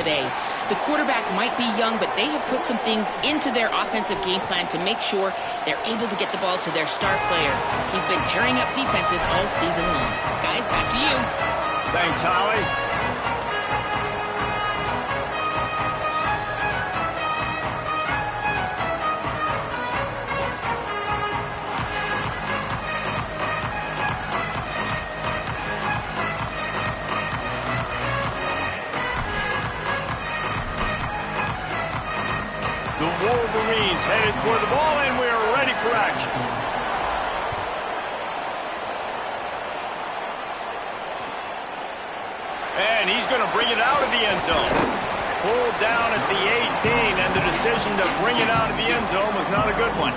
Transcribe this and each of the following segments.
today. The quarterback might be young, but they have put some things into their offensive game plan to make sure they're able to get the ball to their star player. He's been tearing up defenses all season long. Guys, back to you. Thanks, Holly. The Wolverines headed for the ball, and we are ready for action. And he's going to bring it out of the end zone. Pulled down at the 18, and the decision to bring it out of the end zone was not a good one.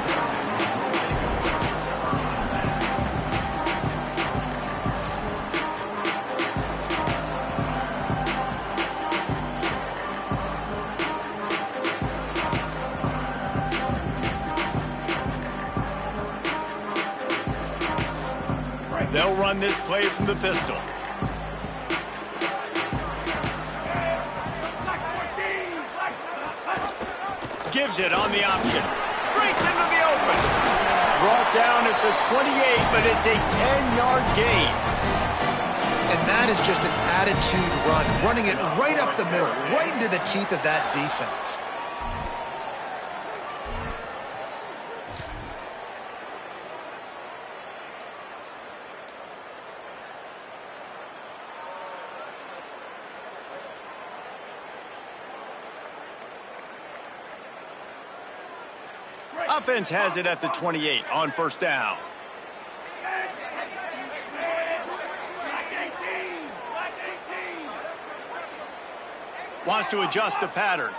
They'll run this play from the pistol. Gives it on the option. Breaks into the open. Brought down at the 28, but it's a 10-yard gain. And that is just an attitude run. Running it right up the middle, right into the teeth of that defense. Offense has it at the 28 on first down. Wants to adjust the pattern.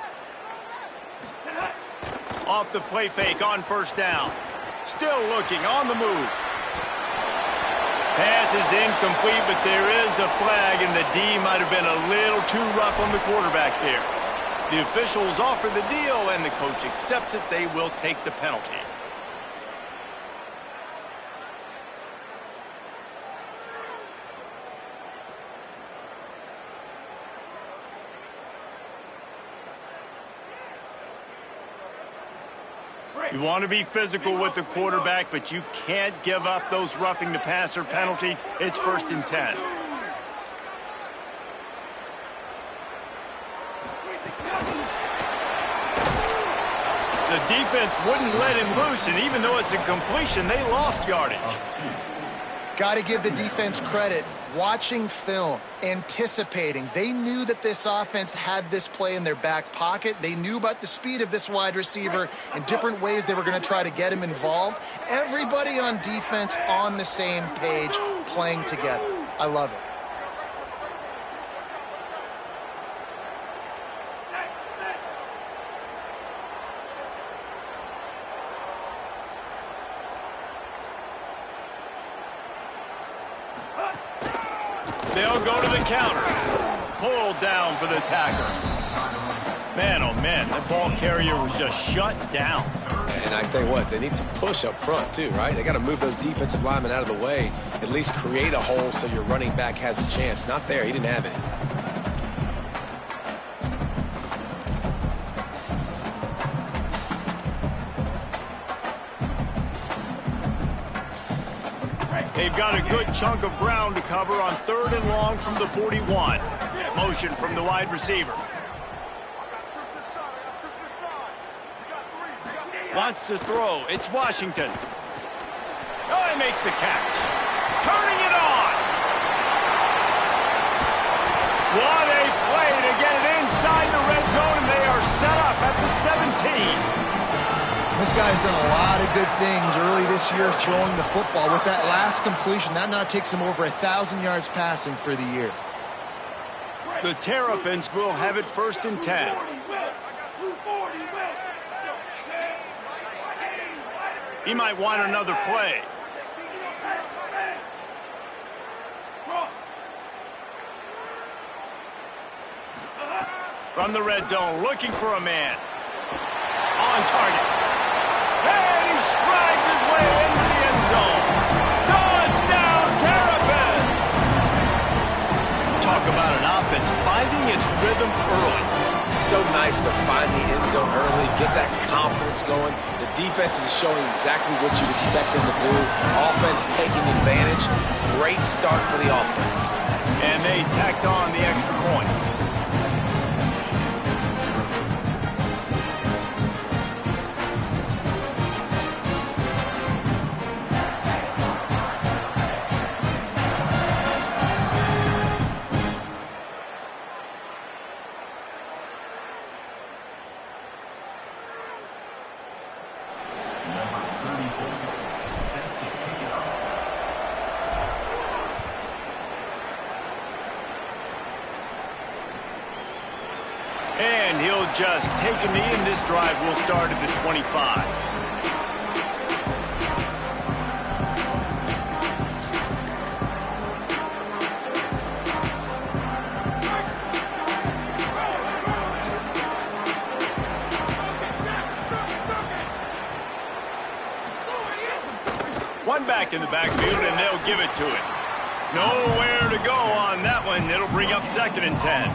Off the play fake on first down. Still looking on the move. Pass is incomplete, but there is a flag, and the D might have been a little too rough on the quarterback there. The officials offer the deal, and the coach accepts it. They will take the penalty. You want to be physical with the quarterback, but you can't give up those roughing the passer penalties. It's 1st and 10. The defense wouldn't let him loose, and even though it's a completion, they lost yardage. Got to give the defense credit. Watching film, anticipating. They knew that this offense had this play in their back pocket. They knew about the speed of this wide receiver and different ways they were going to try to get him involved. Everybody on defense on the same page, playing together. I love it. They'll go to the counter. Pulled down for the tackle. Man, oh man, that ball carrier was just shut down. And I tell you what, they need some push up front too, right? They got to move those defensive linemen out of the way, at least create a hole so your running back has a chance. Not there, he didn't have it. They've got a good chunk of ground to cover on 3rd and long from the 41. Motion from the wide receiver. Wants to throw. It's Washington. Oh, he makes the catch. Turning it on. What a play to get it inside the red zone, and they are set up at the 17. This guy's done a lot of good things early this year throwing the football. With that last completion, that now takes him over 1,000 yards passing for the year. The Terrapins will have it 1st and 10. He might want another play. From the red zone, looking for a man. On target. And he strides his way into the end zone. Touchdown, Terrapins! Talk about an offense finding its rhythm early. so nice to find the end zone early, get that confidence going. The defense is showing exactly what you'd expect them to do. Offense taking advantage. Great start for the offense. And they tacked on the extra point. And he'll just take a knee, and this drive will start at the 25. One back in the backfield, and they'll give it to him. Nowhere to go on that one. It'll bring up 2nd and 10.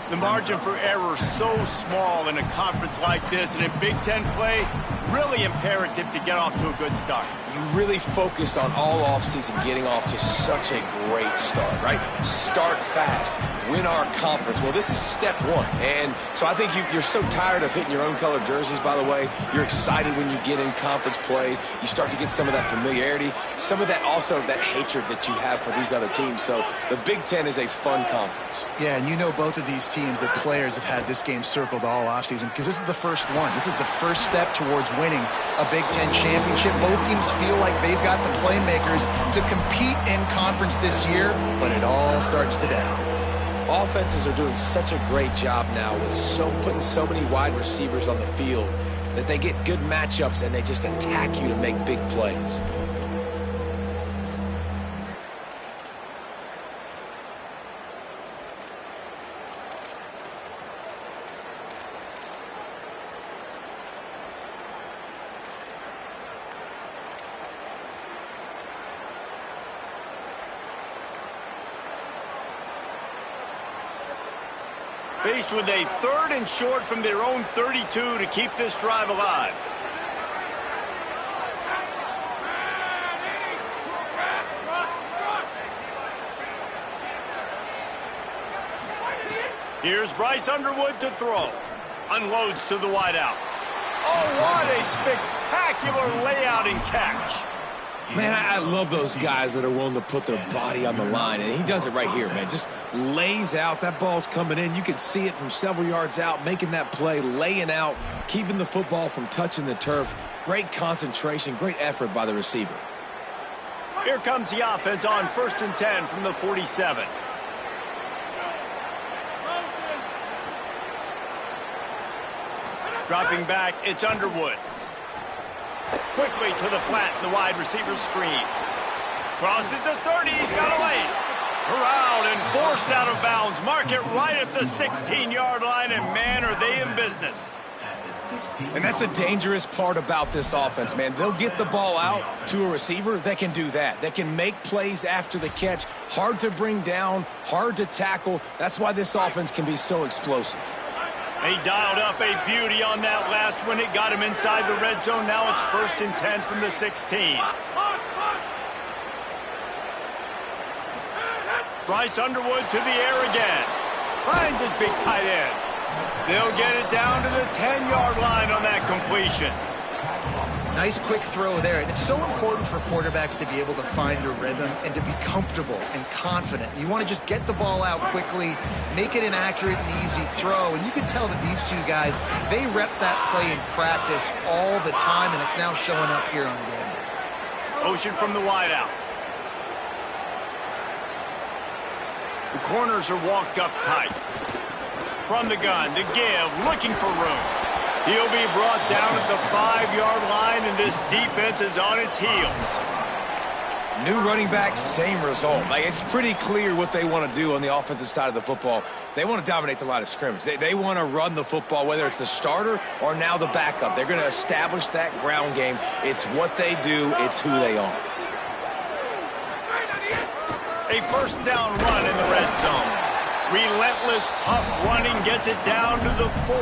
The margin for error so small in a conference like this, and in Big Ten play, really imperative to get off to a good start. You really focus on all offseason getting off to such a great start, right? Start fast, win our conference. Well, this is step one. And so I think you're so tired of hitting your own color jerseys, by the way. You're excited when you get in conference plays. You start to get some of that familiarity, some of that also that hatred that you have for these other teams. So the Big Ten is a fun conference. Yeah, and you know both of these teams, their players have had this game circled all offseason because this is the first one. This is the first step towards winning a Big Ten championship. Both teams feel like they've got the playmakers to compete in conference this year, but it all starts today. Offenses are doing such a great job now with putting so many wide receivers on the field that they get good matchups and they just attack you to make big plays. Faced with a 3rd and short from their own 32 to keep this drive alive. Here's Bryce Underwood to throw. Unloads to the wideout. Oh, what a spectacular layout and catch. Man, I love those guys that are willing to put their body on the line, and he does it right here, man. Just lays out. That ball's coming in. You can see it from several yards out, making that play, laying out, keeping the football from touching the turf. Great concentration, great effort by the receiver. Here comes the offense on 1st and 10 from the 47. Dropping back, it's Underwood. Quickly to the flat in the wide receiver screen. Crosses the 30, he's got away. Corralled and forced out of bounds. Mark it right at the 16-yard line, and man, are they in business. And that's the dangerous part about this offense, man. They'll get the ball out to a receiver. They can do that. They can make plays after the catch. Hard to bring down, hard to tackle. That's why this offense can be so explosive. He dialed up a beauty on that last one. It got him inside the red zone. Now it's 1st and 10 from the 16. Bryce Underwood to the air again. Finds his big tight end. They'll get it down to the 10-yard line on that completion. Nice quick throw there. And it's so important for quarterbacks to be able to find a rhythm and to be comfortable and confident. You want to just get the ball out quickly, make it an accurate and easy throw. And you can tell that these two guys, they rep that play in practice all the time, and it's now showing up here on game day. Motion from the wideout. The corners are walked up tight. From the gun to give, looking for room. He'll be brought down at the 5-yard line, and this defense is on its heels. New running back, same result. Like, it's pretty clear what they want to do on the offensive side of the football. They want to dominate the line of scrimmage. They want to run the football, whether it's the starter or now the backup. They're going to establish that ground game. It's what they do. It's who they are. A 1st down run in the red zone. Relentless, tough running gets it down to the 4.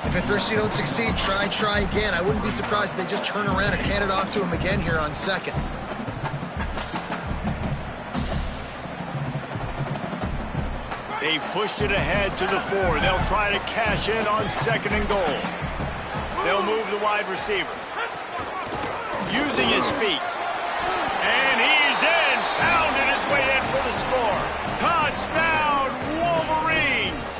If at first you don't succeed, try again. I wouldn't be surprised if they just turn around and hand it off to him again here on second. They've pushed it ahead to the 4. They'll try to cash in on 2nd and goal. They'll move the wide receiver. Using his feet. And he's in. Pounding his way in for the score. Touchdown, Wolverines!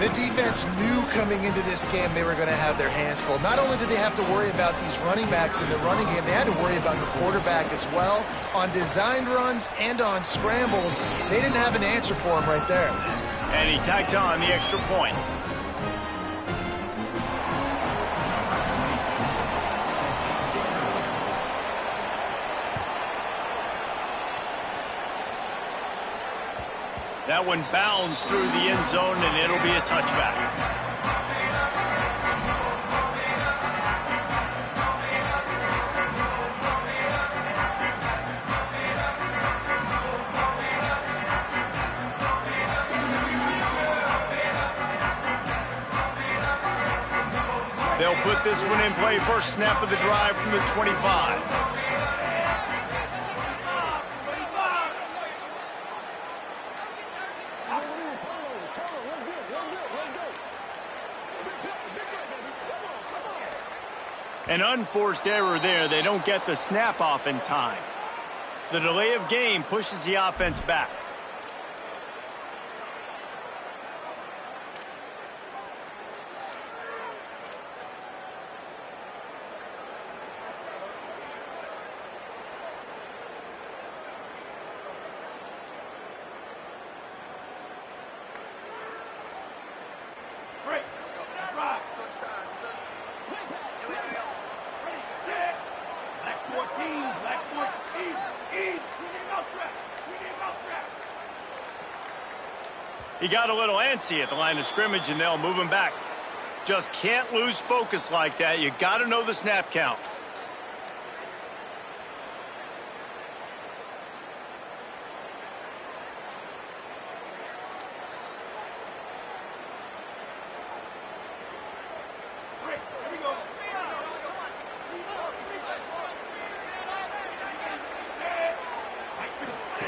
The defense knew coming into this game they were going to have their hands full. Not only did they have to worry about these running backs in the running game, they had to worry about the quarterback as well. On designed runs and on scrambles, they didn't have an answer for him right there. And he tacked on the extra point. That one bounds through the end zone, and it'll be a touchback. They'll put this one in play. First snap of the drive from the 25. An unforced error there. They don't get the snap off in time. The delay of game pushes the offense back. He got a little antsy at the line of scrimmage, and they'll move him back. Just can't lose focus like that. You got to know the snap count.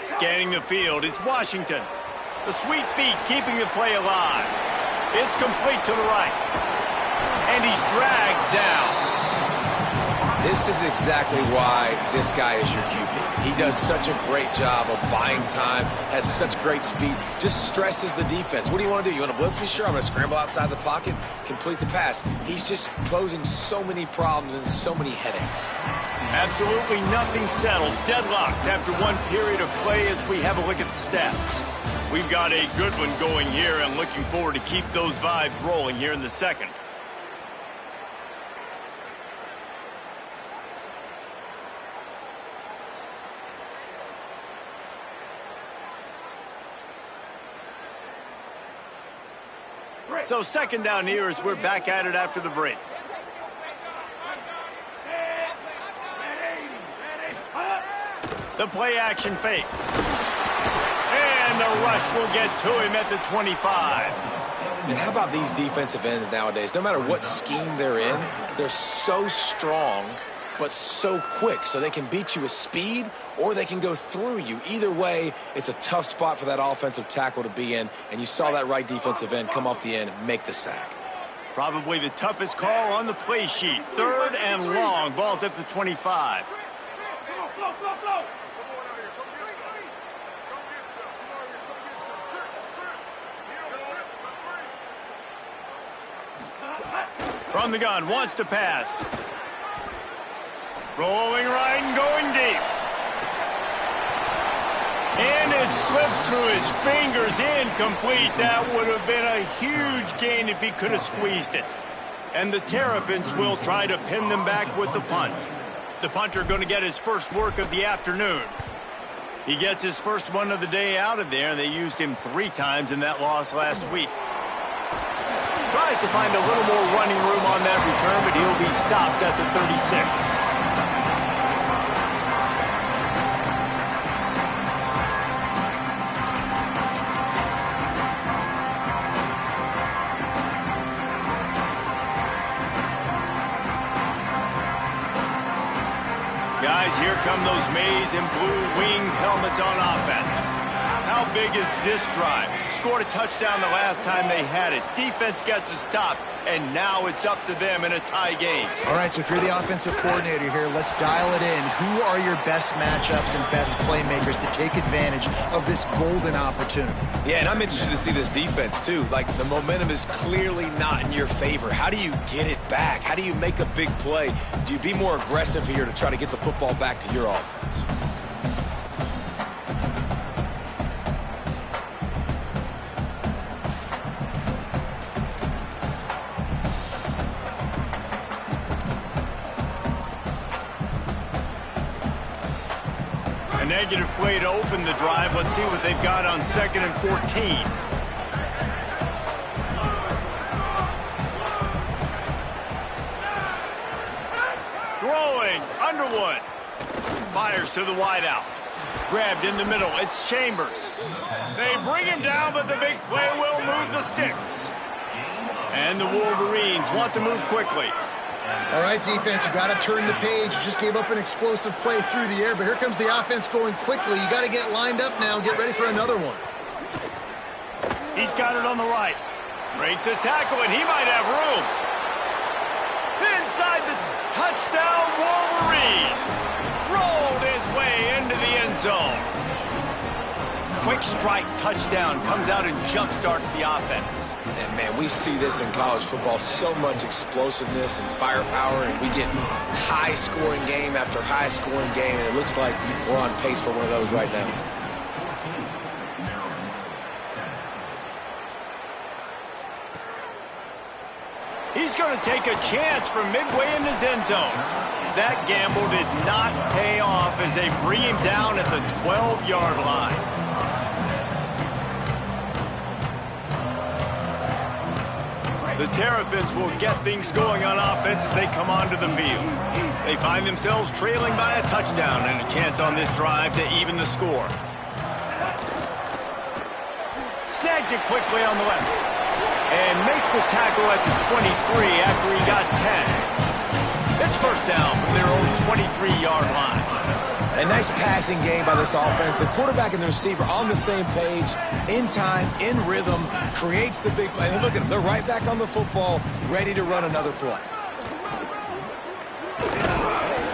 Scanning the field, it's Washington. The sweet feet keeping the play alive. It's complete to the right. And he's dragged down. This is exactly why this guy is your QB. He does such a great job of buying time, has such great speed, just stresses the defense. What do you want to do? You want to blitz me? Sure, I'm going to scramble outside the pocket, complete the pass. He's just posing so many problems and so many headaches. Absolutely nothing settled. Deadlocked after one period of play as we have a look at the stats. We've got a good one going here and looking forward to keep those vibes rolling here in the second. So second down here as we're back at it after the break. The play action fake. And the rush will get to him at the 25. And how about these defensive ends nowadays? No matter what scheme they're in, they're so strong but so quick. So they can beat you with speed or they can go through you. Either way, it's a tough spot for that offensive tackle to be in. And you saw that right defensive end come off the end and make the sack. Probably the toughest call on the play sheet. Third and long. Ball's at the 25. From the gun, wants to pass. Rolling right and going deep. And it slips through his fingers, incomplete. That would have been a huge gain if he could have squeezed it. And the Terrapins will try to pin them back with the punt. The punter going to get his first work of the afternoon. He gets his first one of the day out of there. They used him 3 times in that loss last week. Tries to find a little more running room on that return, but he'll be stopped at the 36. guys, here come those maize and blue winged helmets on offense. How big is this drive? Scored a touchdown the last time they had it. Defense gets a stop, and now it's up to them in a tie game. All right, so if you're the offensive coordinator here, let's dial it in. Who are your best matchups and best playmakers to take advantage of this golden opportunity? Yeah, and I'm interested to see this defense, too. Like, the momentum is clearly not in your favor. How do you get it back? How do you make a big play? Do you be more aggressive here to try to get the football back to your offense? Negative play to open the drive. Let's see what they've got on 2nd and 14. Throwing, Underwood. Fires to the wideout. Grabbed in the middle, it's Chambers. They bring him down, but the big play will move the sticks. And the Wolverines want to move quickly. All right, defense, you got to turn the page. You just gave up an explosive play through the air, but here comes the offense going quickly. You got to get lined up now and get ready for another one. He's got it on the right. Breaks a tackle, and he might have room. Inside the touchdown, Wolverines. Rolled his way into the end zone. Quick strike touchdown comes out and jump-starts the offense. And, man, we see this in college football, so much explosiveness and firepower, and we get high-scoring game after high-scoring game, and it looks like we're on pace for one of those right now. He's going to take a chance from midway in his end zone. That gamble did not pay off as they bring him down at the 12-yard line. The Terrapins will get things going on offense as they come onto the field. They find themselves trailing by a touchdown and a chance on this drive to even the score. Snags it quickly on the left. And makes the tackle at the 23 after he got 10. It's first down from their own 23-yard line. A nice passing game by this offense. The quarterback and the receiver on the same page, in time, in rhythm, creates the big play. And look at them. They're right back on the football, ready to run another play.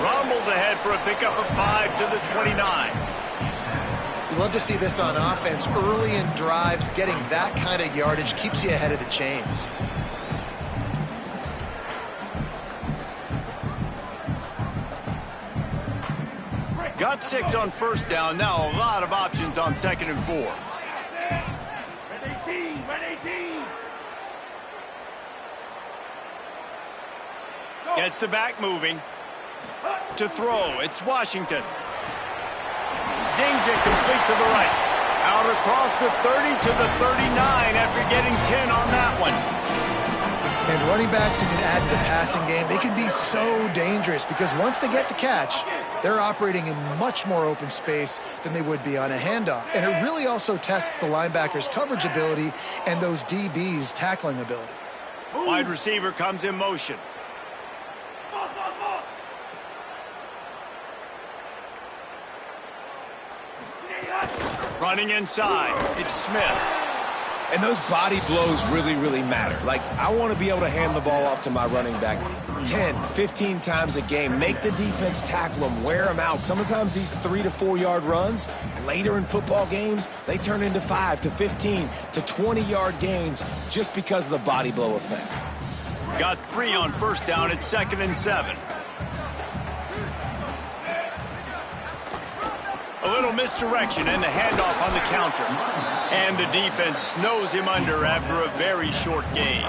Rumbles ahead for a pickup of 5 to the 29. You love to see this on offense. Early in drives, getting that kind of yardage keeps you ahead of the chains. Got 6 on first down. Now a lot of options on 2nd and 4. Red 18, red 18. Gets the back moving. To throw, it's Washington. Zings it complete to the right. Out across the 30 to the 39 after getting 10 on that one. And running backs who can add to the passing game, they can be so dangerous because once they get the catch, they're operating in much more open space than they would be on a handoff. And it really also tests the linebackers' coverage ability and those DBs' tackling ability. Wide receiver comes in motion. Running inside, it's Smith. And those body blows really, really matter. Like, I want to be able to hand the ball off to my running back 10, 15 times a game. Make the defense tackle them, wear them out. Sometimes these 3 to 4 yard runs, later in football games, they turn into 5 to 15 to 20-yard gains just because of the body blow effect. Got 3 on first down at 2nd and 7. A little misdirection and the handoff on the counter. And the defense snows him under after a very short gain.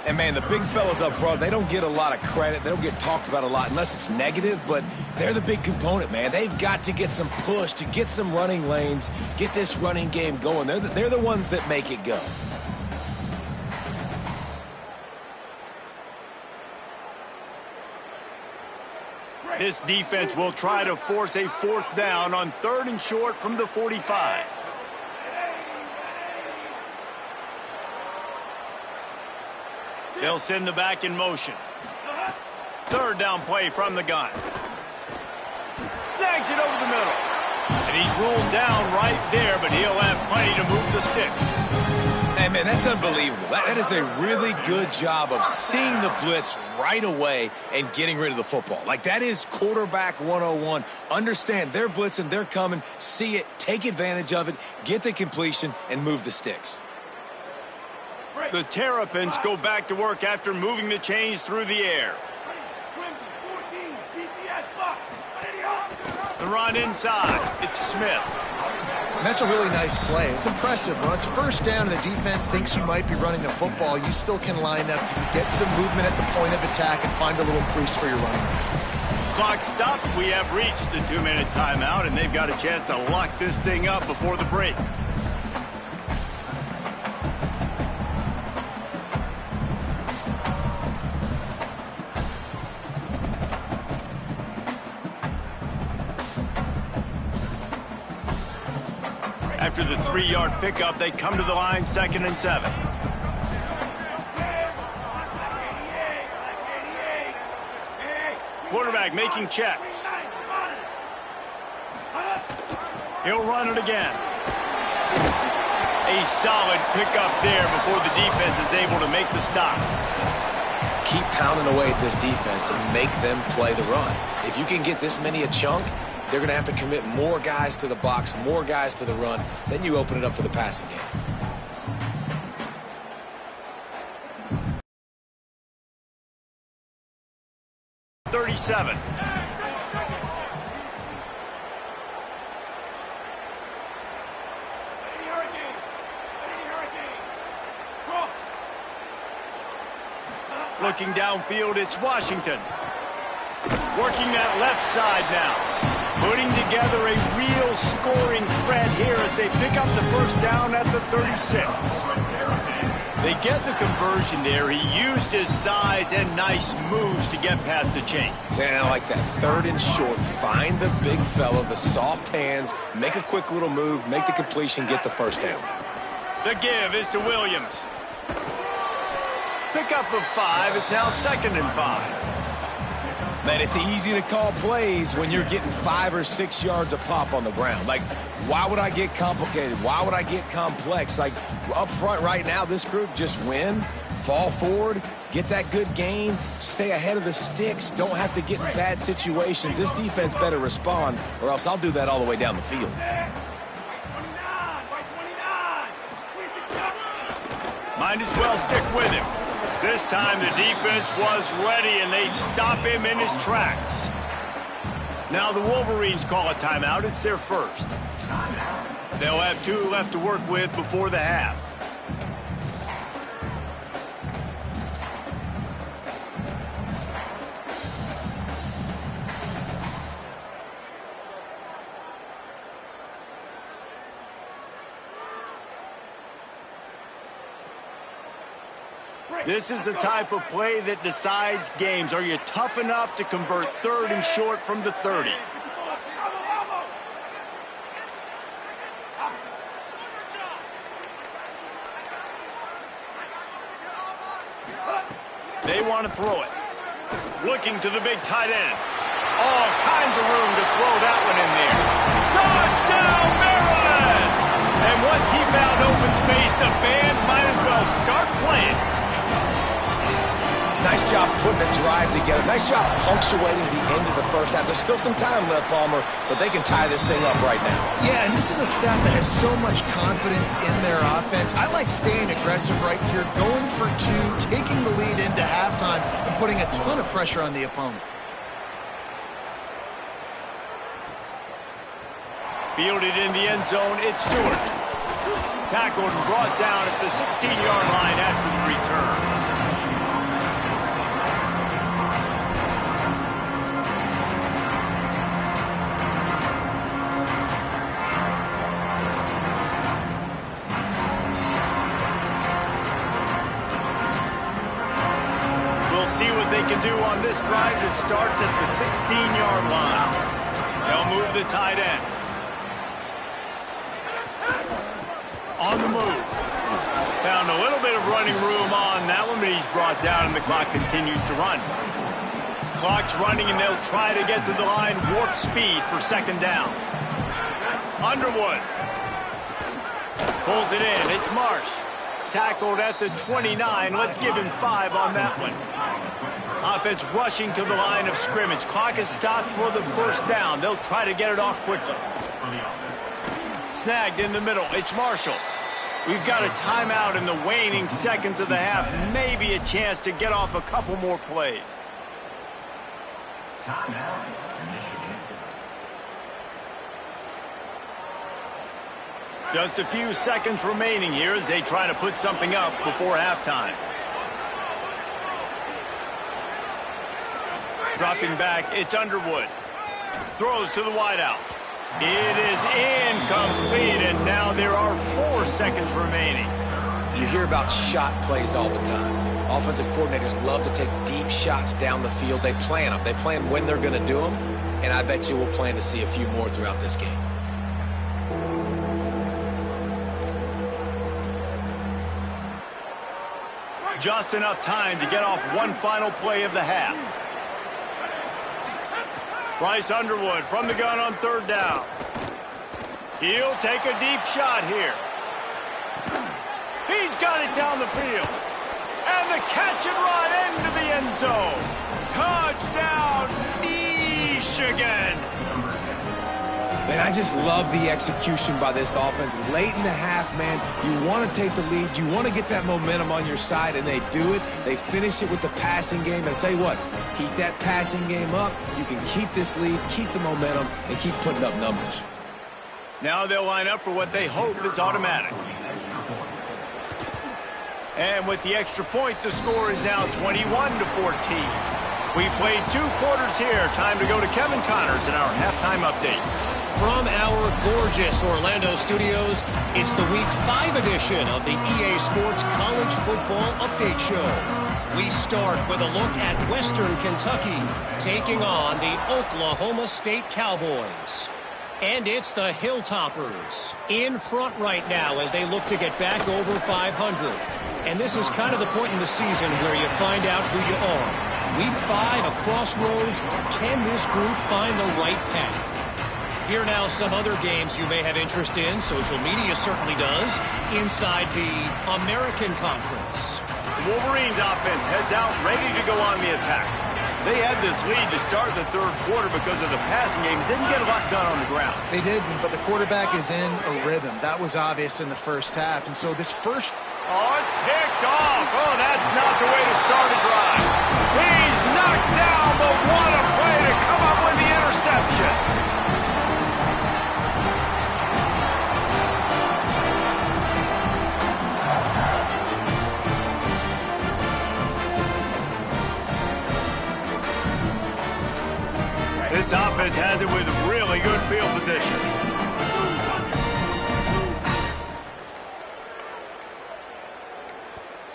And, man, the big fellas up front, they don't get a lot of credit. They don't get talked about a lot unless it's negative, but they're the big component, man. They've got to get some push, to get some running lanes, get this running game going. They're the ones that make it go. This defense will try to force a 4th down on 3rd and short from the 45. They'll send the back in motion. 3rd down play from the gun. Snags it over the middle. And he's ruled down right there, but he'll have plenty to move the sticks. Hey, man, that's unbelievable. That is a really good job of seeing the blitz right away and getting rid of the football. Like, that is quarterback 101. Understand they're blitzing, they're coming, see it, take advantage of it, get the completion, and move the sticks. The Terrapins go back to work after moving the chains through the air. The run inside. It's Smith. And that's a really nice play. It's impressive. When it's first down and the defense thinks you might be running the football, you still can line up, you can get some movement at the point of attack and find a little crease for your running back. Clock stopped. We have reached the 2-minute timeout, and they've got a chance to lock this thing up before the break. After the 3-yard pickup, they come to the line, 2nd and 7. Quarterback making checks. He'll run it again. A solid pickup there before the defense is able to make the stop. Keep pounding away at this defense and make them play the run. If you can get this many a chunk, they're going to have to commit more guys to the box, more guys to the run. Then you open it up for the passing game. .37. Looking downfield, it's Washington. Working that left side now. Putting together a real scoring threat here as they pick up the first down at the 36. They get the conversion there. He used his size and nice moves to get past the chain. And I like that 3rd and short. Find the big fella, the soft hands, make a quick little move, make the completion, get the first down. The give is to Williams. Pickup of 5. It's now 2nd and 5. Man, it's easy to call plays when you're getting 5 or 6 yards a pop on the ground. Like, why would I get complicated? Why would I get complex? Like, up front right now, this group just win, fall forward, get that good gain, stay ahead of the sticks, don't have to get in bad situations. This defense better respond, or else I'll do that all the way down the field. Might as well stick with him. This time the defense was ready, and they stop him in his tracks. Now the Wolverines call a timeout. It's their first. They'll have 2 left to work with before the half. This is the type of play that decides games. Are you tough enough to convert 3rd and short from the 30? They want to throw it. Looking to the big tight end. All kinds of room to throw that one in there. Touchdown, Maryland! And once he found open space, the band might as well start playing. Nice job putting the drive together. Nice job punctuating the end of the first half. There's still some time left, Palmer, but they can tie this thing up right now. Yeah, and this is a staff that has so much confidence in their offense. I like staying aggressive right here, going for 2, taking the lead into halftime, and putting a ton of pressure on the opponent. Fielded in the end zone, it's Stewart. Tackled and brought down at the 16-yard line after the return. See what they can do on this drive that starts at the 16-yard line. They'll move the tight end. On the move. Found a little bit of running room on that one, but he's brought down and the clock continues to run. Clock's running, and they'll try to get to the line warp speed for second down. Underwood pulls it in. It's Marsh. Tackled at the 29. Let's give him 5 on that one. Offense rushing to the line of scrimmage. Clock is stopped for the first down. They'll try to get it off quickly. Snagged in the middle. It's Marshall. We've got a timeout in the waning seconds of the half. Maybe a chance to get off a couple more plays. Timeout, Michigan. Just a few seconds remaining here as they try to put something up before halftime. Dropping back, it's Underwood. Throws to the wideout. It is incomplete, and now there are 4 seconds remaining. You hear about shot plays all the time. Offensive coordinators love to take deep shots down the field. They plan them. They plan when they're going to do them, and I bet you we'll plan to see a few more throughout this game. Just enough time to get off one final play of the half. Bryce Underwood from the gun on third down. He'll take a deep shot here. He's got it down the field. And the catch and run into the end zone. Touchdown, Michigan. Man, I just love the execution by this offense. Late in the half, man, you want to take the lead. You want to get that momentum on your side, and they do it. They finish it with the passing game. And I'll tell you what, keep that passing game up. You can keep this lead, keep the momentum, and keep putting up numbers. Now they'll line up for what they hope is automatic. And with the extra point, the score is now 21-14. We played 2 quarters here. Time to go to Kevin Connors in our halftime update. From our gorgeous Orlando studios, it's the Week 5 edition of the EA Sports College Football Update Show. We start with a look at Western Kentucky taking on the Oklahoma State Cowboys. And it's the Hilltoppers in front right now as they look to get back over 500. And this is kind of the point in the season where you find out who you are. Week 5, a crossroads. Can this group find the right path? Here now some other games you may have interest in. Social media certainly does. Inside the American Conference. The Wolverines offense heads out ready to go on the attack. They had this lead to start the third quarter because of the passing game. Didn't get a lot done on the ground. They did, but the quarterback is in a rhythm. That was obvious in the first half. And so this first... Oh, it's picked off. Oh, that's not the way to start a drive. He's knocked down, but what a play to come up with the interception. This offense has it with really good field position.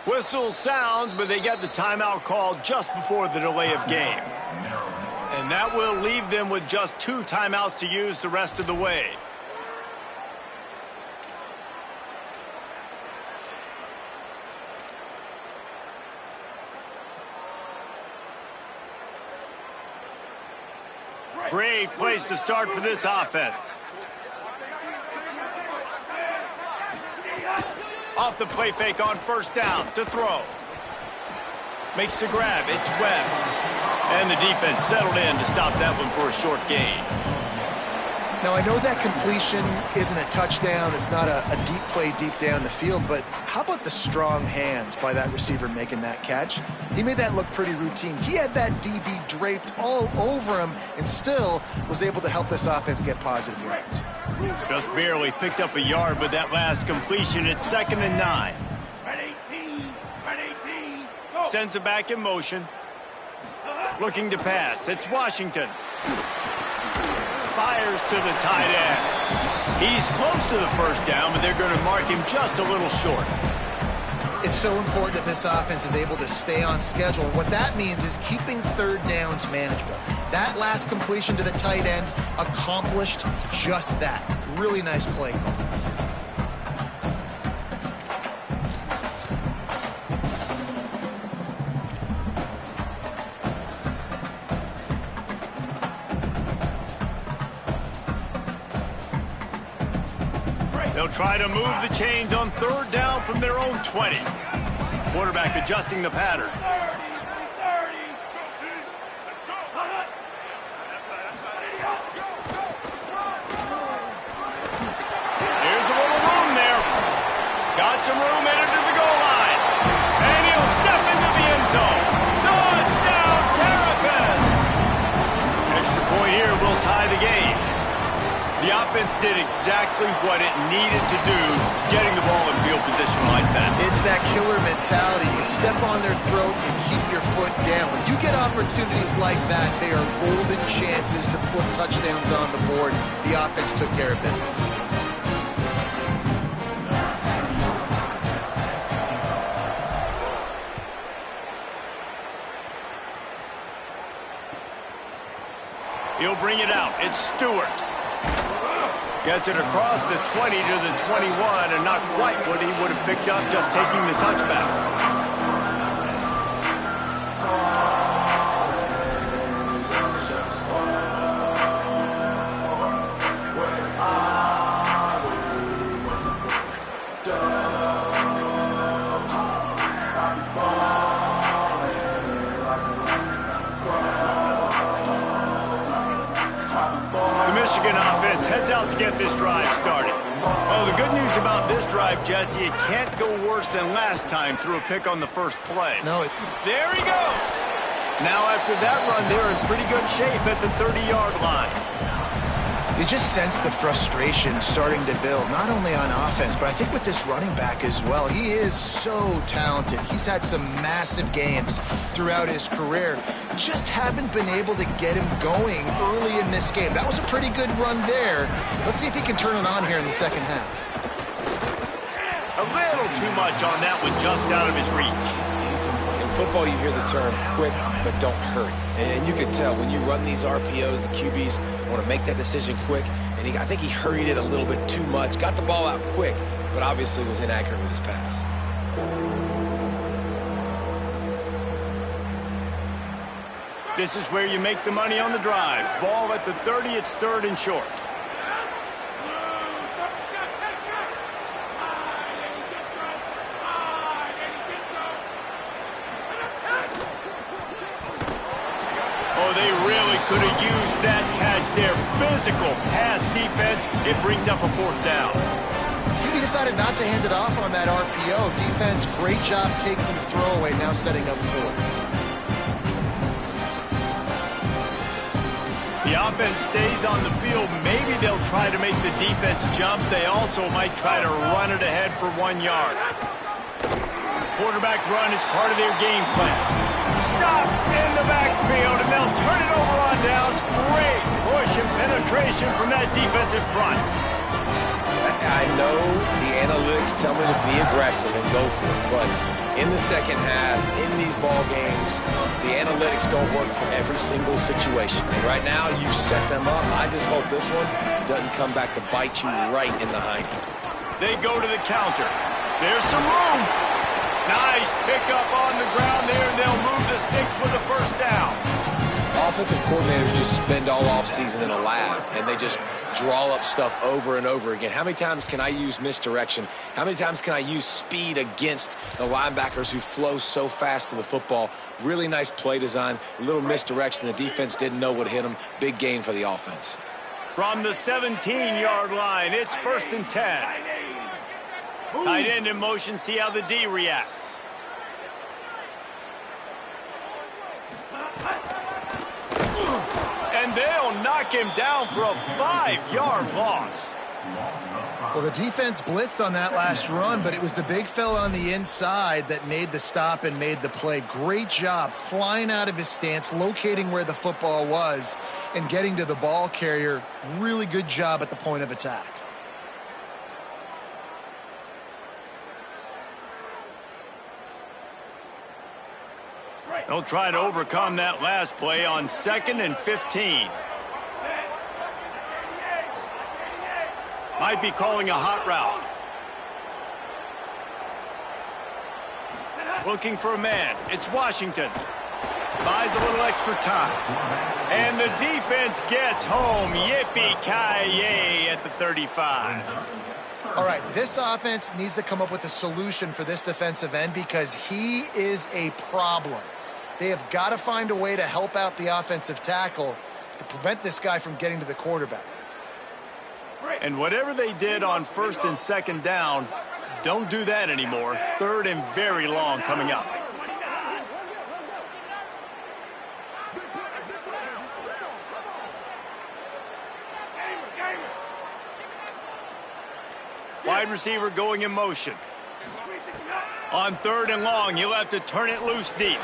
Whistle sounds, but they get the timeout called just before the delay of game. And that will leave them with just 2 timeouts to use the rest of the way. Great place to start for this offense. Off the play fake on first down to throw. Makes the grab. It's Webb. And the defense settled in to stop that one for a short gain. Now, I know that completion isn't a touchdown. It's not a deep play deep down the field, but how about the strong hands by that receiver making that catch? He made that look pretty routine. He had that DB draped all over him and still was able to help this offense get positive yards. Just barely picked up a yard with that last completion. It's 2nd and 9. Sends it back in motion. Looking to pass. It's Washington. Fires to the tight end. He's close to the first down, but they're going to mark him just a little short. It's so important that this offense is able to stay on schedule. What that means is keeping third downs manageable. That last completion to the tight end accomplished just that. Really nice play call. They'll try to move the chains on 3rd down from their own 20. Quarterback adjusting the pattern. Here's a little room there. Got some room headed to the goal line. And he'll step into the end zone. Touchdown, Terrapins! Extra point here will tie the game. The offense did exactly what it needed to do, getting the ball in field position like that. It's that killer mentality. You step on their throat, you keep your foot down. When you get opportunities like that, they are golden chances to put touchdowns on the board. The offense took care of business. He'll bring it out. It's Stewart. Gets it across the 20 to the 21, and not quite what he would have picked up just taking the touchback. Michigan offense heads out to get this drive started. Well, the good news about this drive, Jesse, it can't go worse than last time through a pick on the first play. No, there he goes. Now after that run, they're in pretty good shape at the 30-yard line. you just sense the frustration starting to build, not only on offense, but I think with this running back as well. He is so talented. He's had some massive games throughout his career. Just haven't been able to get him going early in this game. That was a pretty good run there. Let's see if he can turn it on here in the second half. A little too much on that one, just out of his reach. In football, you hear the term quick, but don't hurry. And you can tell when you run these RPOs, the QBs want to make that decision quick. And I think he hurried it a little bit too much. Got the ball out quick, but obviously was inaccurate with his pass. This is where you make the money on the drive. Ball at the 30, it's third and short. Oh, they really could have used that catch there. Physical pass defense. It brings up a fourth down. QB decided not to hand it off on that RPO. Defense, great job taking the throwaway, now setting up fourth. The offense stays on the field. Maybe they'll try to make the defense jump. They also might try to run it ahead for 1 yard. Quarterback run is part of their game plan. Stop in the backfield, and they'll turn it over on downs. Great push and penetration from that defensive front. I know the analytics tell me to be aggressive and go for it, but in the second half, in these ball games, the analytics don't work for every single situation. And right now, you set them up. I just hope this one doesn't come back to bite you right in the hiney. They go to the counter. There's some room. Nice pickup on the ground there, and they'll move the sticks with a first down. Offensive coordinators just spend all offseason in a lab, and they just draw up stuff over and over again. How many times can I use misdirection? How many times can I use speed against the linebackers who flow so fast to the football? Really nice play design, a little misdirection. The defense didn't know what hit them. Big gain for the offense. From the 17-yard line, it's 1st and 10. Tight end in motion, see how the D reacts. And they'll knock him down for a 5-yard loss. Well, the defense blitzed on that last run, but it was the big fella on the inside that made the stop and made the play. Great job flying out of his stance, locating where the football was, and getting to the ball carrier. Really good job at the point of attack. They'll try to overcome that last play on 2nd and 15. Might be calling a hot route. Looking for a man. It's Washington. Buys a little extra time. And the defense gets home. Yippee-ki-yay at the 35. All right, this offense needs to come up with a solution for this defensive end because he is a problem. They have got to find a way to help out the offensive tackle to prevent this guy from getting to the quarterback. And whatever they did on first and second down, don't do that anymore. Third and very long coming up. Wide receiver going in motion. On third and long, he'll have to turn it loose deep.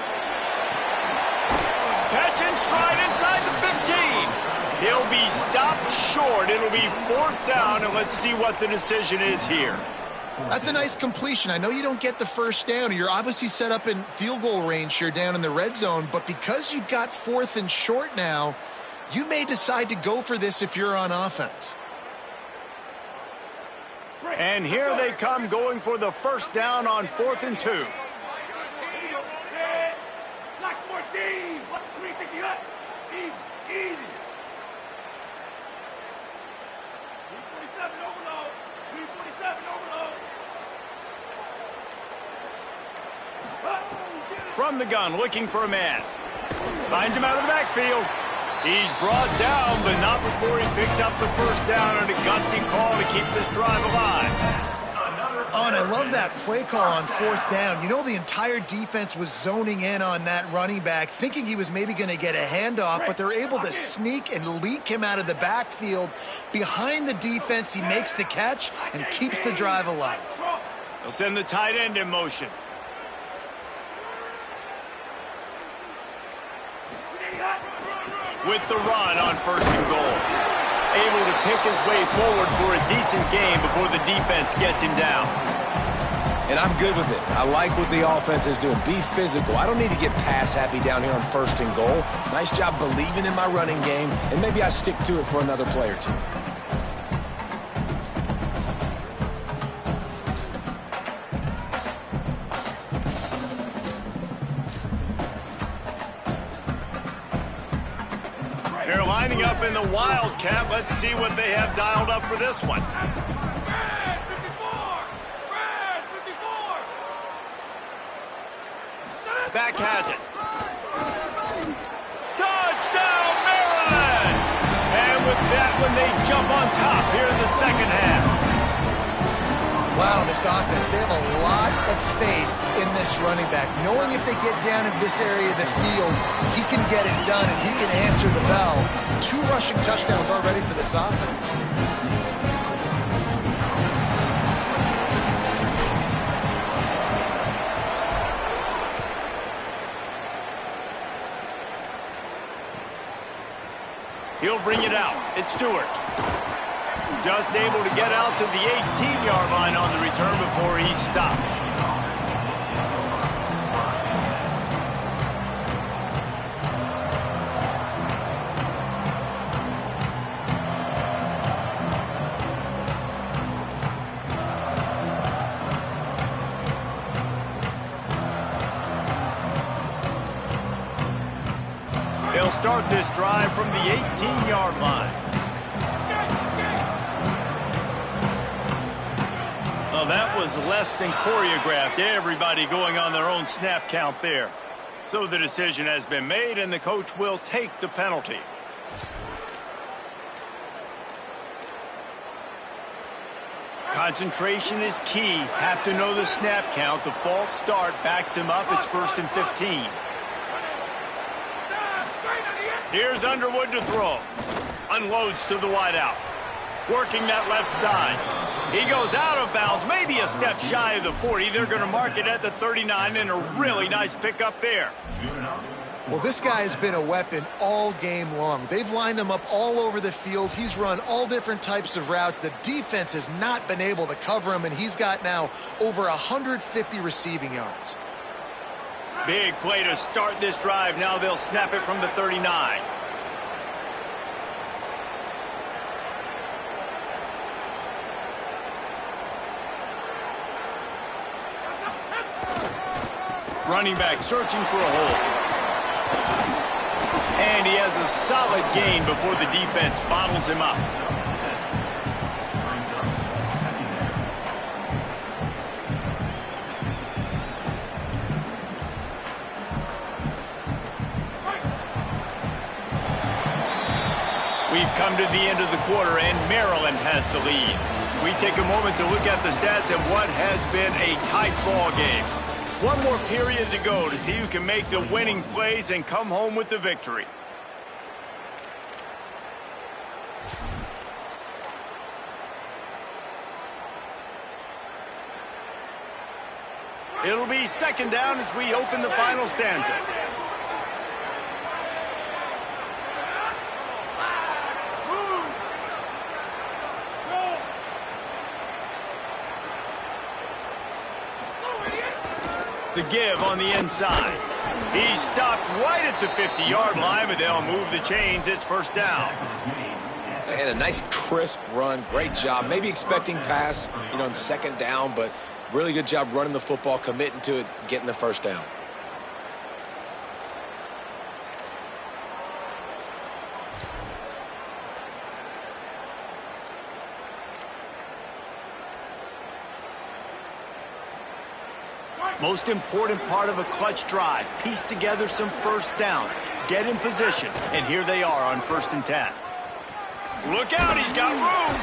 Catch and stride inside the 15. He'll be stopped short. It'll be fourth down, and let's see what the decision is here. That's a nice completion. I know you don't get the first down. You're obviously set up in field goal range here down in the red zone, but because you've got fourth and short now, you may decide to go for this if you're on offense. And here they come going for the first down on 4th and 2. From the gun, looking for a man. Finds him out of the backfield. He's brought down, but not before he picks up the first down and a gutsy call to keep this drive alive. Oh, and I love that play call on fourth down. You know, the entire defense was zoning in on that running back, thinking he was maybe going to get a handoff, but they're able to sneak and leak him out of the backfield. Behind the defense, he makes the catch and keeps the drive alive. They'll send the tight end in motion. With the run on first and goal. Able to pick his way forward for a decent game before the defense gets him down. And I'm good with it. I like what the offense is doing. Be physical. I don't need to get pass happy down here on first and goal. Nice job believing in my running game, and maybe I stick to it for another play or two. They're lining up in the Wildcat. Let's see what they have dialed up for this one. Back has it. Touchdown, Maryland! And with that one, they jump on top here in the second half. Wow, this offense, they have a lot of faith in this running back. Knowing if they get down in this area of the field, he can get it done and he can answer the bell. 2 rushing touchdowns already for this offense. He'll bring it out. It's Stewart. Just able to get out to the 18-yard line on the return before he stopped. They'll start this drive from the 18-yard line. Well, that was less than choreographed. Everybody going on their own snap count there. So the decision has been made, and the coach will take the penalty. Concentration is key. Have to know the snap count. The false start backs him up. It's 1st and 15. Here's Underwood to throw. Unloads to the wideout. Working that left side. He goes out of bounds, maybe a step shy of the 40. They're going to mark it at the 39, and a really nice pickup there. Well, this guy has been a weapon all game long. They've lined him up all over the field. He's run all different types of routes. The defense has not been able to cover him, and he's got now over 150 receiving yards. Big play to start this drive. Now they'll snap it from the 39. Running back searching for a hole. And he has a solid gain before the defense bottles him up. come to the end of the quarter, and Maryland has the lead. We take a moment to look at the stats of what has been a tight ball game. One more period to go to see who can make the winning plays and come home with the victory. It'll be second down as we open the final stanza. The give on the inside. He stopped right at the 50-yard line, but they'll move the chains. It's first down. And a nice crisp run. Great job. Maybe expecting pass, on second down, but really good job running the football, committing to it, getting the first down. Most important part of a clutch drive. Piece together some first downs. Get in position. And here they are on 1st and 10. Look out, he's got room.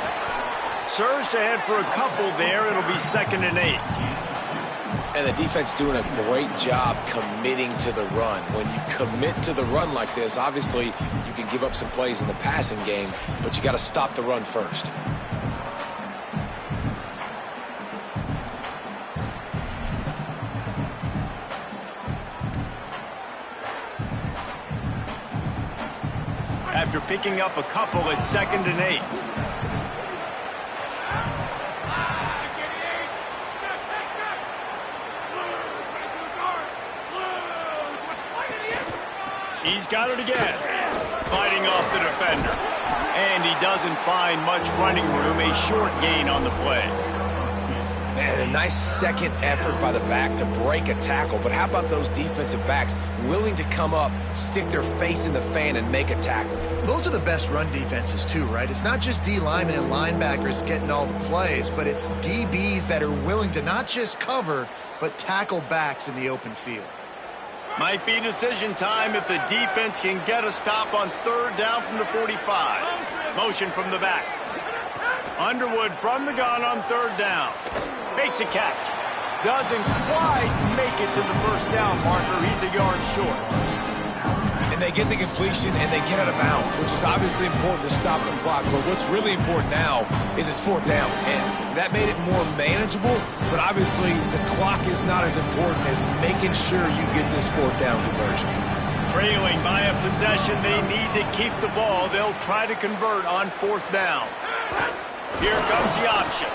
Surged ahead for a couple there. It'll be 2nd and 8. And the defense doing a great job committing to the run. When you commit to the run like this, obviously you can give up some plays in the passing game, but you got to stop the run first. After picking up a couple at 2nd and 8. He's got it again. Fighting off the defender. And he doesn't find much running room. A short gain on the play. And a nice second effort by the back to break a tackle. But how about those defensive backs willing to come up, stick their face in the fan, and make a tackle? Those are the best run defenses too, right? It's not just D linemen and linebackers getting all the plays, but it's DBs that are willing to not just cover, but tackle backs in the open field. Might be decision time if the defense can get a stop on 3rd down from the 45. Motion from the back. Underwood from the gun on 3rd down. Makes a catch. Doesn't quite make it to the first down marker. He's a yard short. And they get the completion and they get out of bounds, which is obviously important to stop the clock. But what's really important now is it's 4th down. And that made it more manageable, but obviously the clock is not as important as making sure you get this 4th down conversion. Trailing by a possession, they need to keep the ball. They'll try to convert on 4th down. Here comes the option.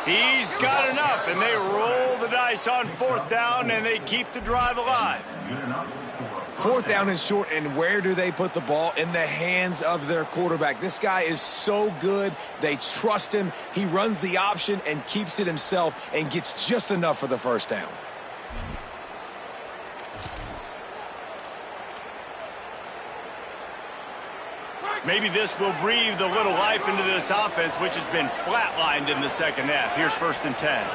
He's got enough, and they roll the dice on 4th down, and they keep the drive alive. 4th down and short, and where do they put the ball? In the hands of their quarterback. This guy is so good. They trust him. He runs the option and keeps it himself and gets just enough for the first down. Maybe this will breathe a little life into this offense, which has been flatlined in the second half. Here's 1st and 10.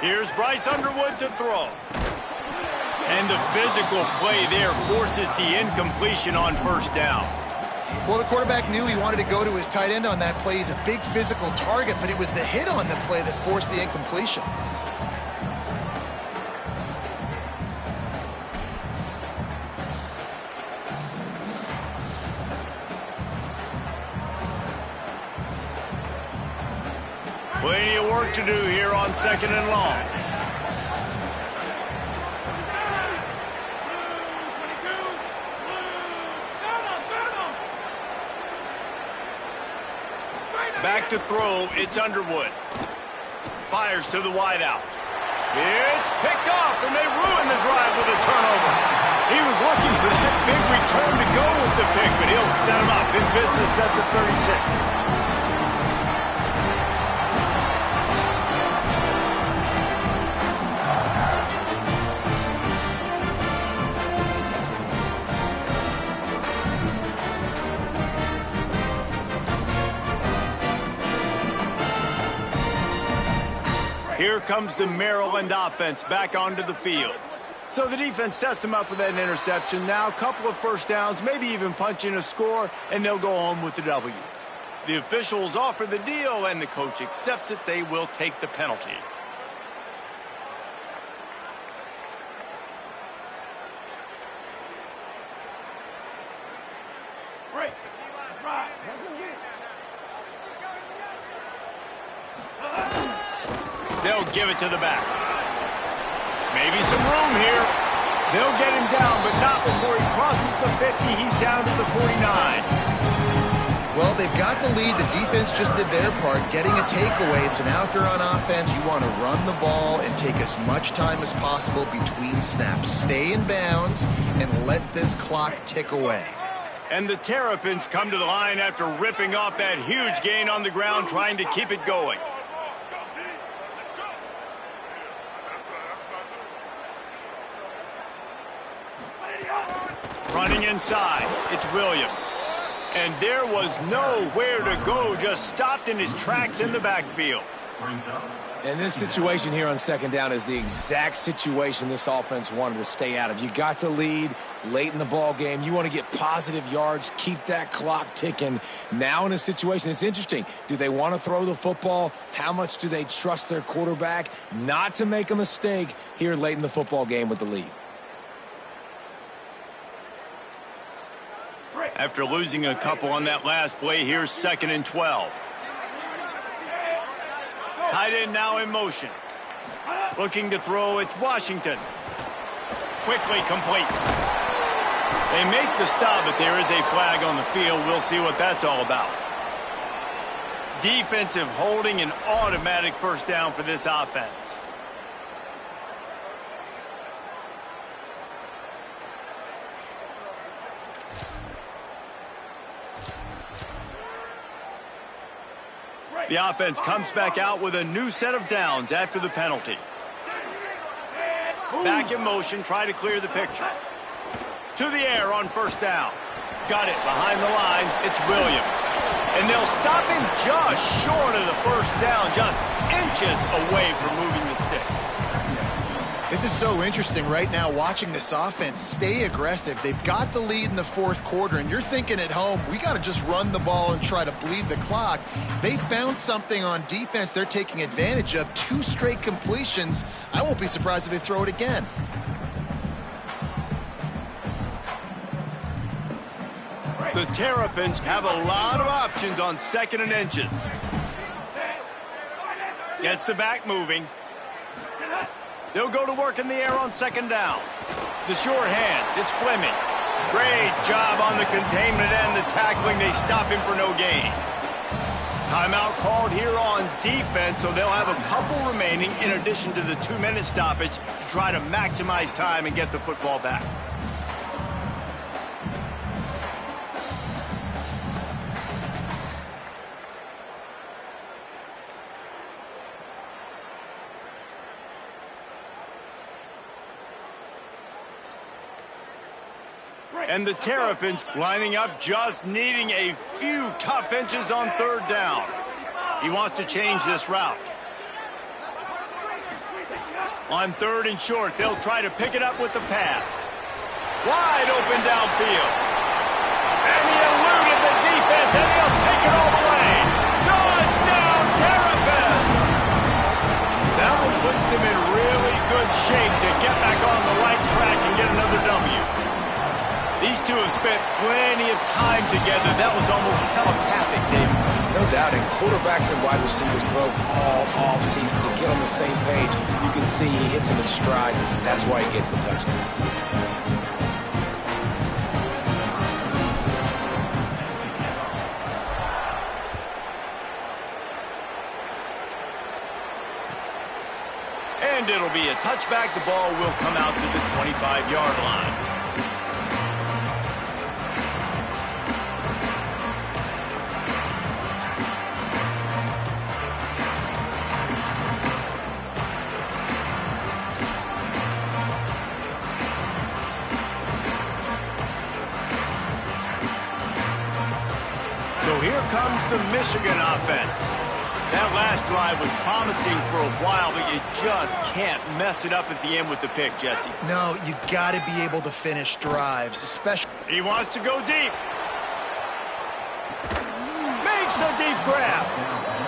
Here's Bryce Underwood to throw. And the physical play there forces the incompletion on 1st down. Well, the quarterback knew he wanted to go to his tight end on that play. He's a big physical target, but it was the hit on the play that forced the incompletion. Plenty of work to do here on 2nd and long. Back to throw, it's Underwood. Fires to the wideout. It's picked off, and they ruin the drive with a turnover. He was looking for that big return to go with the pick, but he'll set him up in business at the 36. Here comes the Maryland offense back onto the field. So the defense sets them up with that interception. Now a couple of first downs, maybe even punch in a score, and they'll go home with the W. The officials offer the deal, and the coach accepts it. They will take the penalty. They'll give it to the back. Maybe some room here. They'll get him down, but not before he crosses the 50. He's down to the 49. Well, they've got the lead. The defense just did their part, getting a takeaway. So now if you're on offense, you want to run the ball and take as much time as possible between snaps. Stay in bounds and let this clock tick away. And the Terrapins come to the line after ripping off that huge gain on the ground, trying to keep it going. Running inside, it's Williams. And there was nowhere to go, just stopped in his tracks in the backfield. And this situation here on second down is the exact situation this offense wanted to stay out of. You got the lead late in the ball game. You want to get positive yards, keep that clock ticking. Now in a situation, it's interesting. Do they want to throw the football? How much do they trust their quarterback not to make a mistake here late in the football game with the lead? After losing a couple on that last play, here's 2nd and 12. Tight end now in motion. Looking to throw, it's Washington. Quickly complete. They make the stop, but there is a flag on the field. We'll see what that's all about. Defensive holding, an automatic first down for this offense. The offense comes back out with a new set of downs after the penalty. Back in motion, try to clear the picture. To the air on first down. Got it behind the line. It's Williams. And they'll stop him just short of the first down, just inches away from moving the sticks. This is so interesting right now, watching this offense stay aggressive. They've got the lead in the fourth quarter, and you're thinking at home, we got to just run the ball and try to bleed the clock. They found something on defense they're taking advantage of. 2 straight completions. I won't be surprised if they throw it again. The Terrapins have a lot of options on 2nd and inches. Gets the back moving. They'll go to work in the air on 2nd down. The short hands, it's Fleming. Great job on the containment and the tackling. They stop him for no gain. Timeout called here on defense, so they'll have a couple remaining in addition to the 2-minute stoppage to try to maximize time and get the football back. And the Terrapins lining up, just needing a few tough inches on 3rd down. He wants to change this route. On 3rd and short, they'll try to pick it up with the pass. Wide open downfield. And he eluded the defense, and he'll take it all the way. Touchdown, Terrapins! That one puts them in really good shape to get back on the right track and get another W. These two have spent plenty of time together. That was almost telepathic, David. No doubt, and quarterbacks and wide receivers throw all offseason to get on the same page. You can see he hits him in stride. That's why he gets the touchdown. And it'll be a touchback. The ball will come out to the 25-yard line. So here comes the Michigan offense. That last drive was promising for a while, but you just can't mess it up at the end with the pick, Jesse. No, you got to be able to finish drives, especially. He wants to go deep. Makes a deep grab.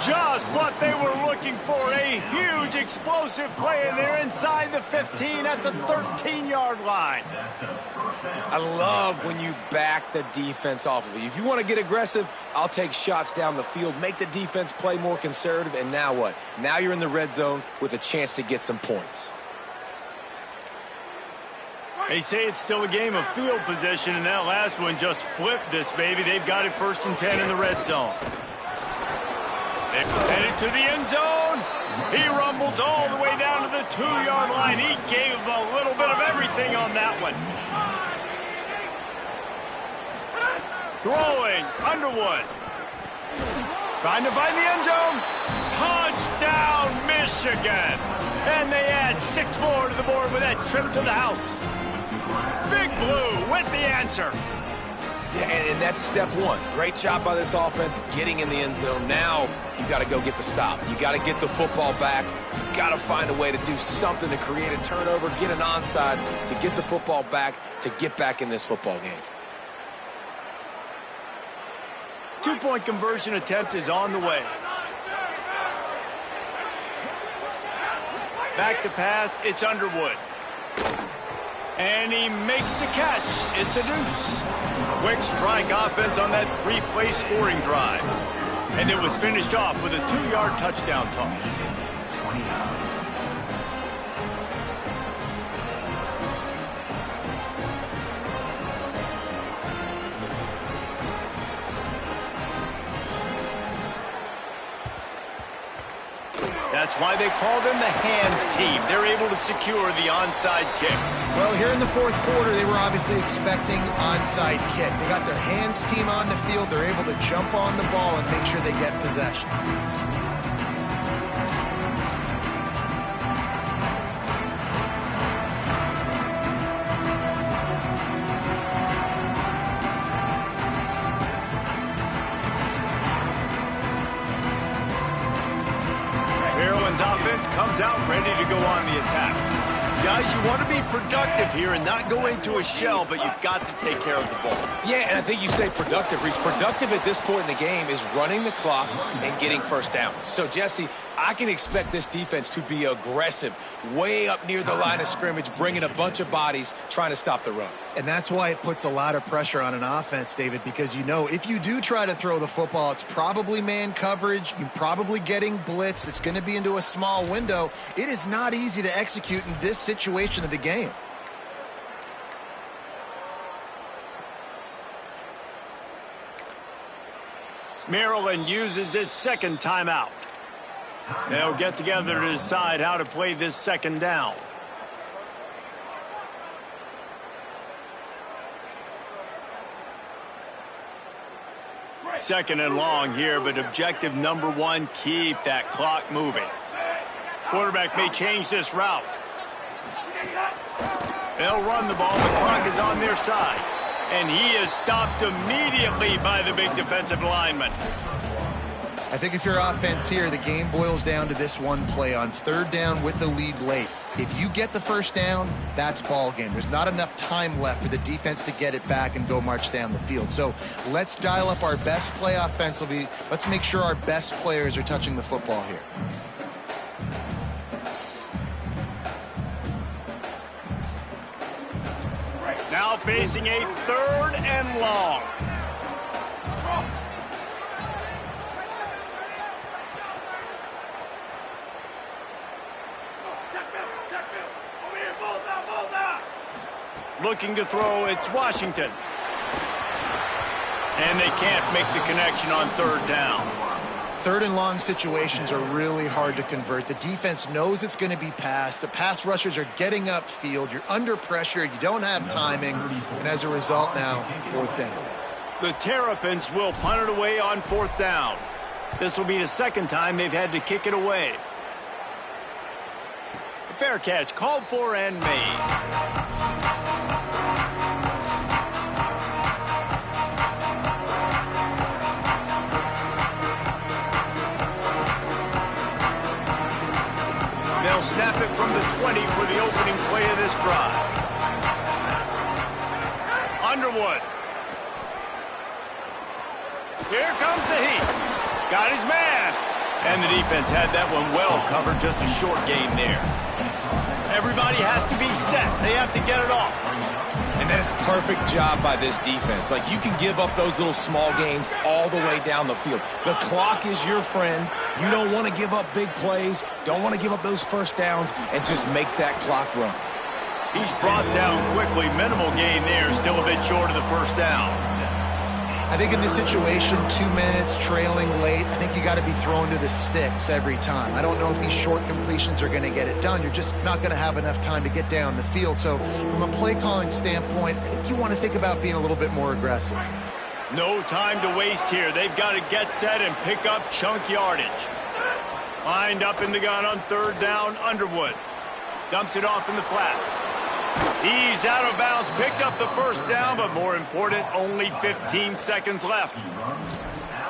Just what they were looking for. A huge explosive play, and they're inside the 15 at the 13-yard line. I love when you back the defense off of you. If you want to get aggressive, I'll take shots down the field, make the defense play more conservative, and now what? Now you're in the red zone with a chance to get some points. They say it's still a game of field position, and that last one just flipped this baby. They've got it 1st and 10 in the red zone. They've headed to the end zone. He rumbles all the way down to the 2-yard line. He gave him a little bit of everything on that one. Throwing, Underwood. Trying to find the end zone. Touchdown, Michigan. And they add 6 more to the board with that trip to the house. Big Blue with the answer. Yeah, and that's step one. Great job by this offense getting in the end zone. Now you got to go get the stop. You got to get the football back. You got to find a way to do something to create a turnover, get an onside, to get the football back, to get back in this football game. 2-point conversion attempt is on the way. Back to pass, it's Underwood. And he makes the catch. It's a deuce. Quick strike offense on that 3-play scoring drive. And it was finished off with a 2-yard touchdown toss. That's why they call them the hands team. They're able to secure the onside kick. Well, here in the 4th quarter, they were obviously expecting onside kick. They got their hands team on the field. They're able to jump on the ball and make sure they get possession. Offense comes out ready to go on the attack. Guys, you want to be productive here and not go into a shell, but you've got to take care of the ball. Yeah, and I think you say productive, Reese. Productive at this point in the game is running the clock and getting first down. So, Jesse, I can expect this defense to be aggressive, way up near the line of scrimmage, bringing a bunch of bodies, trying to stop the run. And that's why it puts a lot of pressure on an offense, David, because you know if you do try to throw the football, it's probably man coverage. You're probably getting blitzed. It's going to be into a small window. It is not easy to execute in this situation of the game. Maryland uses its 2nd timeout. They'll get together to decide how to play this 2nd down. Second and long here, but objective number 1, keep that clock moving. Quarterback may change this route. They'll run the ball. The clock is on their side. And he is stopped immediately by the big defensive lineman. I think if you're offense here, the game boils down to this one play on 3rd down with the lead late. If you get the first down, that's ball game. There's not enough time left for the defense to get it back and go march down the field. So let's dial up our best play offensively. Let's make sure our best players are touching the football here. Now facing a 3rd and long. Looking to throw, it's Washington. And they can't make the connection on 3rd down. 3rd and long situations are really hard to convert. The defense knows it's going to be passed. The pass rushers are getting upfield. You're under pressure. You don't have timing. And as a result now, 4th down. The Terrapins will punt it away on 4th down. This will be the 2nd time they've had to kick it away. Fair catch called for and made. snap it from the 20 for the opening play of this drive. Underwood. Here comes the heat. Got his man. And the defense had that one well covered. Just a short game there. Everybody has to be set. They have to get it off. And that is perfect job by this defense. Like, you can give up those little small gains all the way down the field. The clock is your friend. You don't want to give up big plays. Don't want to give up those first downs and just make that clock run. He's brought down quickly. Minimal gain there. Still a bit short of the first down. I think in this situation, 2 minutes, trailing late, I think you got to be thrown to the sticks every time. I don't know if these short completions are going to get it done. You're just not going to have enough time to get down the field. So from a play calling standpoint, I think you want to think about being a little bit more aggressive. No time to waste here. They've got to get set and pick up chunk yardage. Lined up in the gun on third down, Underwood. Dumps it off in the flats. He's out of bounds, picked up the first down, but more important, only 15 seconds left.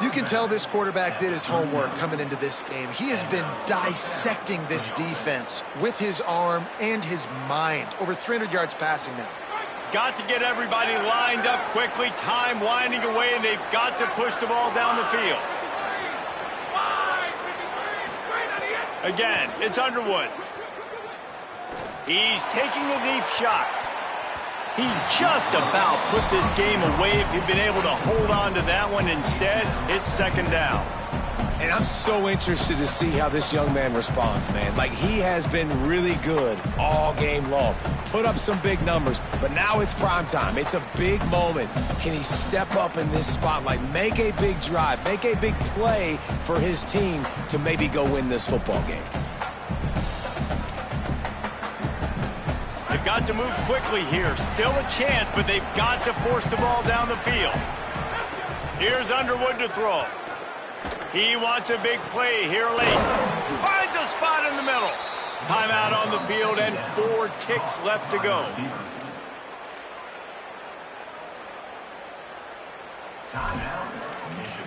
You can tell this quarterback did his homework coming into this game. He has been dissecting this defense with his arm and his mind. Over 300 yards passing now. Got to get everybody lined up quickly, time winding away, and they've got to push the ball down the field. Again, it's Underwood. He's taking a deep shot. He just about put this game away if he'd been able to hold on to that one. Instead, it's second down. And I'm so interested to see how this young man responds, man. Like, he has been really good all game long. Put up some big numbers, but now it's prime time. It's a big moment. Can he step up in this spotlight, make a big drive, make a big play for his team to maybe go win this football game? They've got to move quickly here. Still a chance, but they've got to force the ball down the field. Here's Underwood to throw. He wants a big play here late. Finds a spot in the middle. Timeout on the field and 4 ticks left to go. Timeout, Michigan.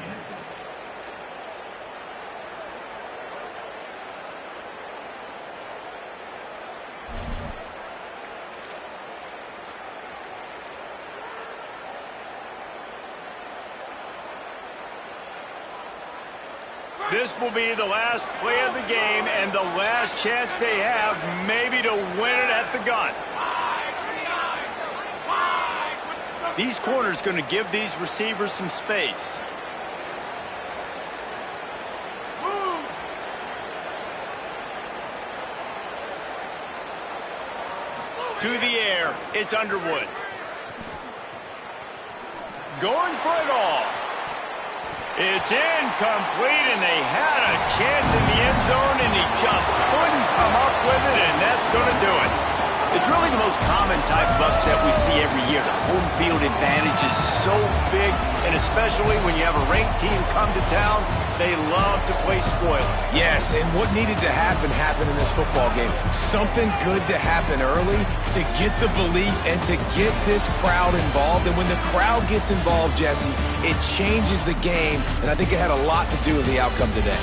This will be the last play of the game and the last chance they have maybe to win it at the gun. These corners going to give these receivers some space. To the air, it's Underwood. Going for it all. It's incomplete, and they had a chance in the end zone, and he just couldn't come up with it, and that's going to do it. It's really the most common type of upset we see every year. The home field advantage is so big, and especially when you have a ranked team come to town, they love to play spoiler. Yes, and what needed to happen happened in this football game. Something good to happen early to get the belief and to get this crowd involved. And when the crowd gets involved, Jesse, it changes the game, and I think it had a lot to do with the outcome today.